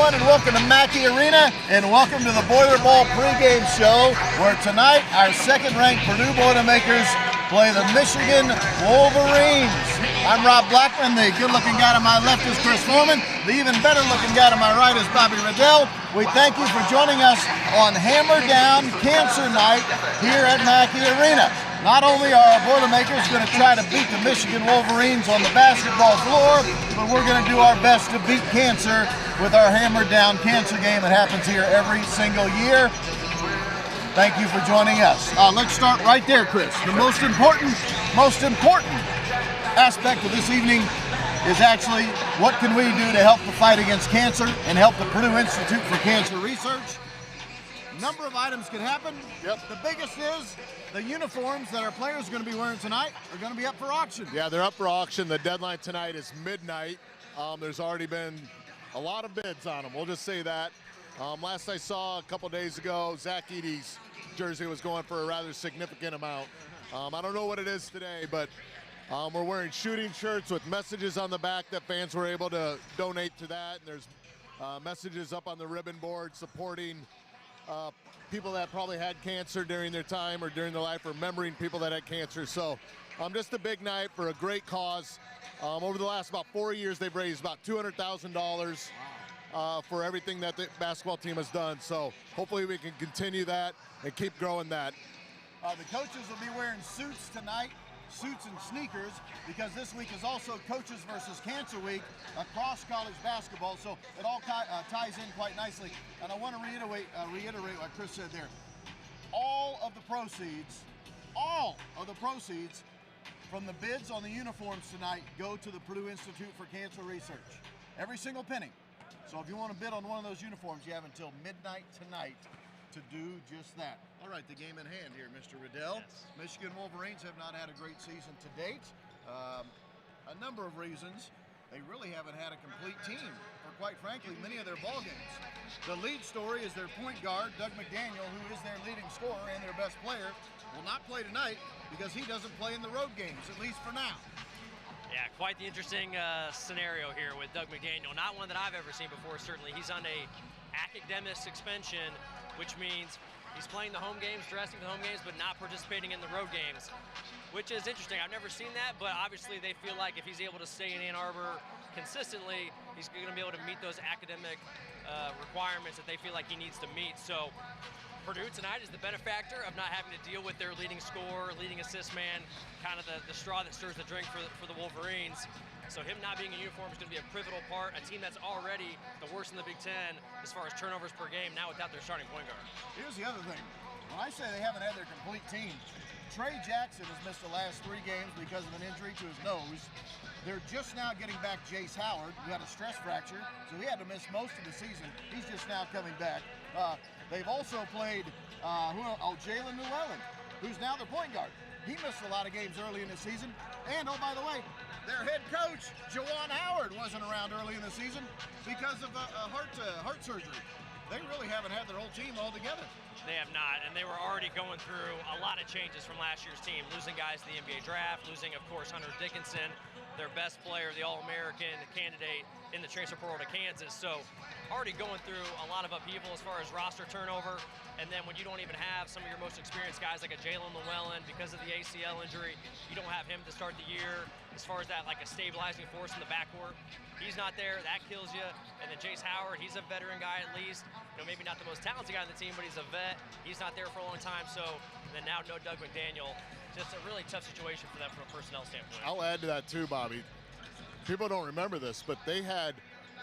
everyone, and welcome to Mackey Arena, and welcome to the BoilerBall pregame show, where tonight our second-ranked Purdue Boilermakers play the Michigan Wolverines. I'm Rob Blackman. The good-looking guy to my left is Chris Forman. The even better-looking guy to my right is Bobby Ridell. We thank you for joining us on Hammer Down Cancer Night here at Mackey Arena. Not only are our Boilermakers going to try to beat the Michigan Wolverines on the basketball floor, but we're going to do our best to beat cancer with our Hammer Down Cancer game that happens here every single year. Thank you for joining us. Let's start right there, Chris. The most important aspect of this evening is actually what can we do to help the fight against cancer and help the Purdue Institute for Cancer Research. Number of items can happen. Yep. The biggest is the uniforms that our players are going to be wearing tonight are going to be up for auction. Yeah, they're up for auction. The deadline tonight is midnight. There's already been a lot of bids on them. We'll just say that. Last I saw a couple days ago, Zach Edey's jersey was going for a rather significant amount. I don't know what it is today, but we're wearing shooting shirts with messages on the back that fans were able to donate to that. And there's messages up on the ribbon board supporting people that probably had cancer during their time or during their life, remembering people that had cancer. So just a big night for a great cause. Over the last about 4 years, they've raised about $200,000 for everything that the basketball team has done. So hopefully we can continue that and keep growing that. The coaches will be wearing suits tonight, suits and sneakers, because this week is also Coaches versus Cancer Week across college basketball, so it all ties in quite nicely. And I want to reiterate what Chris said there. All of the proceeds from the bids on the uniforms tonight go to the Purdue Institute for Cancer Research. Every single penny. So if you want to bid on one of those uniforms, you have until midnight tonight to do just that. All right, the game in hand here, Mr. Ridell. Yes. Michigan Wolverines have not had a great season to date. A number of reasons. They really haven't had a complete team for, quite frankly, many of their ball games. The lead story is their point guard, Doug McDaniel, who is their leading scorer and their best player, will not play tonight because he doesn't play in the road games, at least for now. Yeah, quite the interesting scenario here with Doug McDaniel. Not one that I've ever seen before, certainly. He's on a academic suspension, which means he's playing the home games, dressing the home games, but not participating in the road games, which is interesting. I've never seen that, but obviously they feel like if he's able to stay in Ann Arbor consistently, he's going to be able to meet those academic requirements that they feel like he needs to meet. So Purdue tonight is the benefactor of not having to deal with their leading scorer, leading assist man, kind of the straw that stirs the drink for the Wolverines. So him not being in uniform is going to be a pivotal part. A team that's already the worst in the Big Ten as far as turnovers per game, now without their starting point guard. Here's the other thing. When I say they haven't had their complete team, Trey Jackson has missed the last 3 games because of an injury to his nose. They're just now getting back Jace Howard, who had a stress fracture, so he had to miss most of the season. He's just now coming back. They've also played Jalen Llewellyn, who's now their point guard. He missed a lot of games early in the season. And, oh, by the way, their head coach, Juwan Howard, wasn't around early in the season because of heart surgery. They really haven't had their whole team all together. They have not, and they were already going through a lot of changes from last year's team, losing guys to the NBA draft, losing, of course, Hunter Dickinson, their best player, the All-American candidate in the transfer portal to Kansas. So already going through a lot of upheaval as far as roster turnover, and then when you don't even have some of your most experienced guys like a Jalen Llewellyn because of the ACL injury, you don't have him to start the year. As far as that, like a stabilizing force in the backcourt, he's not there. That kills you. And then Jace Howard, he's a veteran guy at least. You know, maybe not the most talented guy on the team, but he's a vet. He's not there for a long time. So then now no Doug McDaniel. Just a really tough situation for them from a personnel standpoint. I'll add to that too, Bobby. People don't remember this, but they had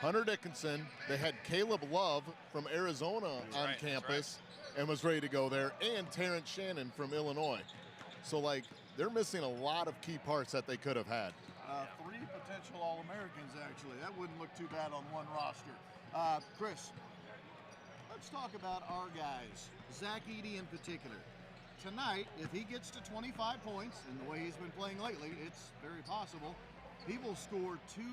Hunter Dickinson, they had Caleb Love from Arizona on campus and was ready to go there, and Terrence Shannon from Illinois. So, like, they're missing a lot of key parts that they could have had. 3 potential All-Americans, actually. That wouldn't look too bad on one roster. Chris, let's talk about our guys, Zach Edey in particular. Tonight, if he gets to 25 points, and the way he's been playing lately, it's very possible, he will score 2,000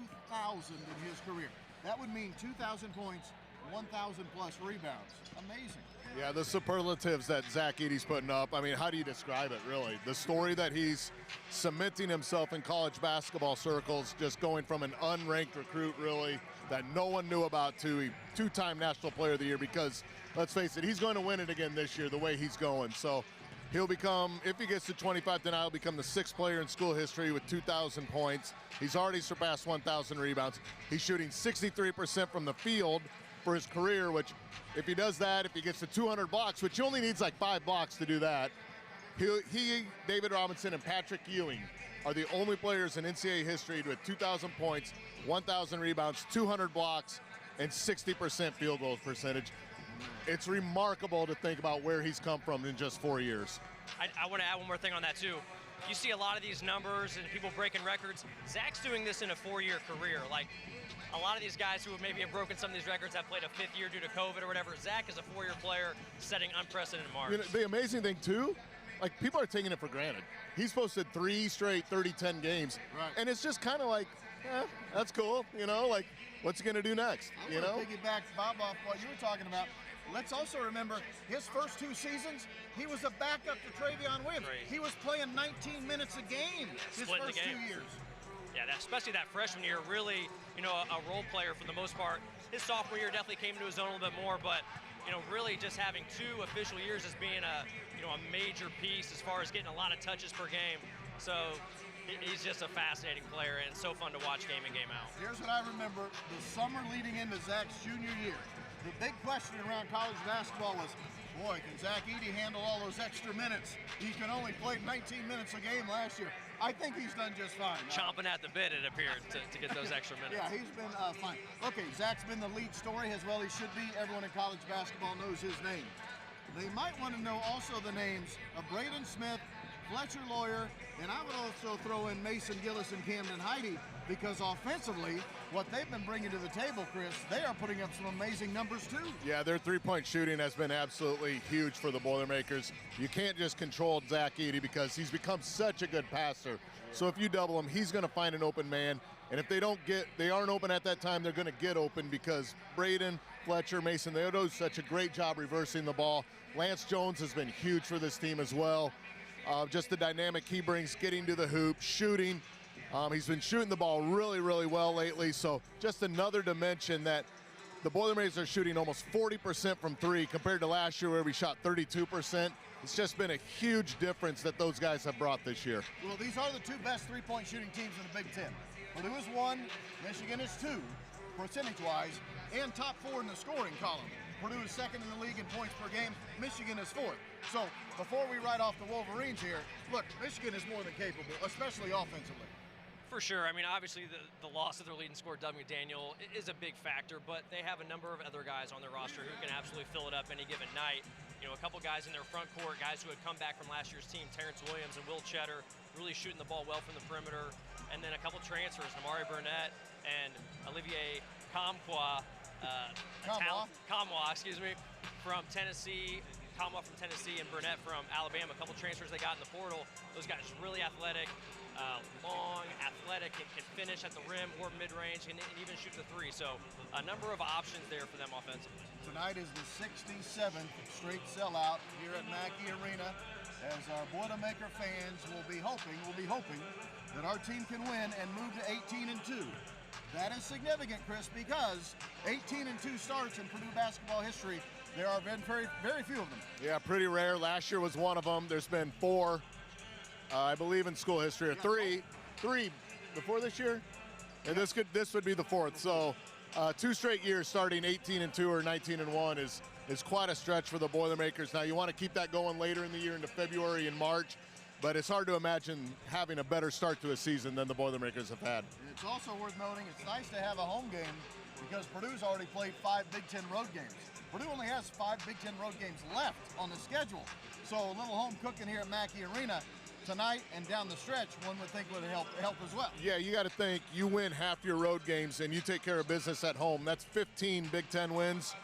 in his career. That would mean 2,000 points, 1,000 plus rebounds. Amazing. Yeah, the superlatives that Zach Edey's putting up, I mean, how do you describe it, really? The story that he's cementing himself in college basketball circles, just going from an unranked recruit, really, that no one knew about, to a two-time National Player of the Year, because, let's face it, he's going to win it again this year the way he's going. So he'll become, if he gets to 25 tonight, he'll become the 6th player in school history with 2,000 points. He's already surpassed 1,000 rebounds. He's shooting 63% from the field for his career, which, if he does that, if he gets to 200 blocks, which he only needs like 5 blocks to do that, he, David Robinson, and Patrick Ewing are the only players in NCAA history with 2,000 points, 1,000 rebounds, 200 blocks, and 60% field goal percentage. It's remarkable to think about where he's come from in just 4 years. I want to add one more thing on that too. You see a lot of these numbers and people breaking records. Zach's doing this in a 4-year career. Like, a lot of these guys who maybe have broken some of these records have played a 5th year due to COVID or whatever. Zach is a 4-year player setting unprecedented marks. You know, the amazing thing too, like, people are taking it for granted. He's posted 3 straight 30-10 games, Right. and it's just kind of like, that's cool, you know, like, what's he gonna do next, you know? I want to piggyback, Bob, off what you were talking about. Let's also remember his first 2 seasons, he was a backup to Travion Williams. Right. He was playing 19 minutes a game his Splitting the first 2 game. years. Yeah, especially that freshman year, really, you know, a role player for the most part. His sophomore year definitely came into his own a little bit more, but, you know, really just having 2 official years as being a major piece as far as getting a lot of touches per game. So he's just a fascinating player and so fun to watch game in, game out. Here's what I remember the summer leading into Zach's junior year. The big question around college basketball was, boy, can Zach Edey handle all those extra minutes? He can only play 19 minutes a game last year. I think he's done just fine. Chomping at the bit, it appeared, to get those extra minutes. Yeah, he's been fine. Okay, Zach's been the lead story, as well he should be. Everyone in college basketball knows his name. They might want to know also the names of Braden Smith, Fletcher Lawyer, and I would also throw in Mason Gillis and Camden Heide, because offensively, what they've been bringing to the table, Chris, they are putting up some amazing numbers too. Yeah, their three-point shooting has been absolutely huge for the Boilermakers. You can't just control Zach Edey because he's become such a good passer. So if you double him, he's going to find an open man. And if they aren't open at that time, they're going to get open, because Braden, Fletcher, Mason, they do such a great job reversing the ball. Lance Jones has been huge for this team as well. Just the dynamic he brings, getting to the hoop, shooting. He's been shooting the ball really, really well lately. So just another dimension that the Boilermakers are shooting almost 40% from 3 compared to last year where we shot 32%. It's just been a huge difference that those guys have brought this year. Well, these are the 2 best three-point shooting teams in the Big Ten. Purdue is 1, Michigan is 2, percentage-wise, and top 4 in the scoring column. Purdue is 2nd in the league in points per game. Michigan is 4th. So before we write off the Wolverines here, look, Michigan is more than capable, especially offensively. For sure. I mean, obviously the loss of their leading scorer, Doug McDaniel, is a big factor, but they have a number of other guys on their roster who can absolutely fill it up any given night. You know, a couple guys in their front court, guys who had come back from last year's team, Terrence Williams and Will Cheddar, really shooting the ball well from the perimeter. And then a couple transfers, Amari Burnett and Olivier Kamwa, excuse me, from Tennessee. Kamwa from Tennessee and Burnett from Alabama. A couple transfers they got in the portal. Those guys really athletic, long, athletic, can finish at the rim or mid-range, and even shoot the 3. So a number of options there for them offensively. Tonight is the 67th straight sellout here at Mackey Arena, as our Boilermaker fans will be hoping that our team can win and move to 18-2. That is significant, Chris, because 18-2 starts in Purdue basketball history. There have been very, very few of them. Yeah, pretty rare. Last year was one of them. There's been 4, I believe, in school history, or 3 before this year. And this would be the 4th. So 2 straight years starting 18-2 or 19-1 is quite a stretch for the Boilermakers. Now you want to keep that going later in the year into February and March, but it's hard to imagine having a better start to a season than the Boilermakers have had. It's also worth noting it's nice to have a home game, because Purdue's already played 5 Big Ten road games. Purdue only has 5 Big Ten road games left on the schedule. So a little home cooking here at Mackey Arena tonight and down the stretch, one would think would help as well. Yeah, you got to think, you win half your road games and you take care of business at home. That's 15 Big Ten wins.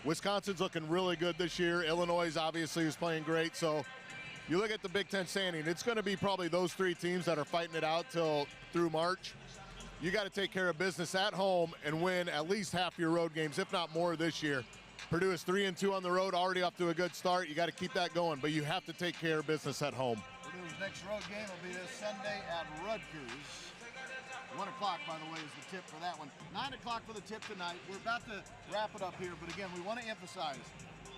Wisconsin's looking really good this year. Illinois obviously is playing great. So you look at the Big Ten standing, it's going to be probably those 3 teams that are fighting it out through March. You got to take care of business at home and win at least half your road games, if not more, this year. Purdue is 3-2 on the road, already off to a good start. You got to keep that going, but you have to take care of business at home. Purdue's next road game will be this Sunday at Rutgers. 1 o'clock, by the way, is the tip for that one. 9 o'clock for the tip tonight. We're about to wrap it up here, but again, we want to emphasize,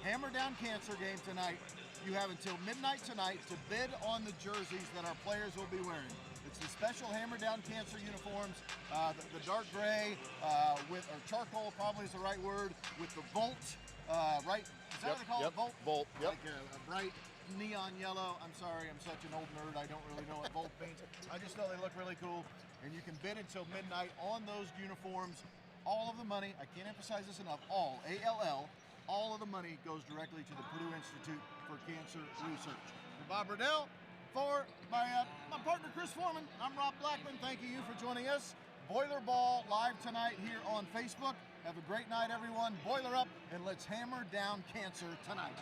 Hammer Down Cancer game tonight. You have until midnight tonight to bid on the jerseys that our players will be wearing. It's the special Hammer Down Cancer uniforms, the dark gray with, or charcoal probably is the right word, with the Volt, right? Is that what they call it? Volt? Volt, yep. Like a bright neon yellow. I'm sorry, I'm such an old nerd. I don't really know what Volt means. I just know they look really cool. And you can bid until midnight on those uniforms. All of the money, I can't emphasize this enough, all, A-L-L, all of the money goes directly to the Purdue Institute for Cancer Research. For Bob Ridell, for my partner Chris Forman, I'm Rob Blackman. Thank you for joining us. BoilerBall live tonight here on Facebook. Have a great night, everyone. Boiler up, and let's hammer down cancer tonight.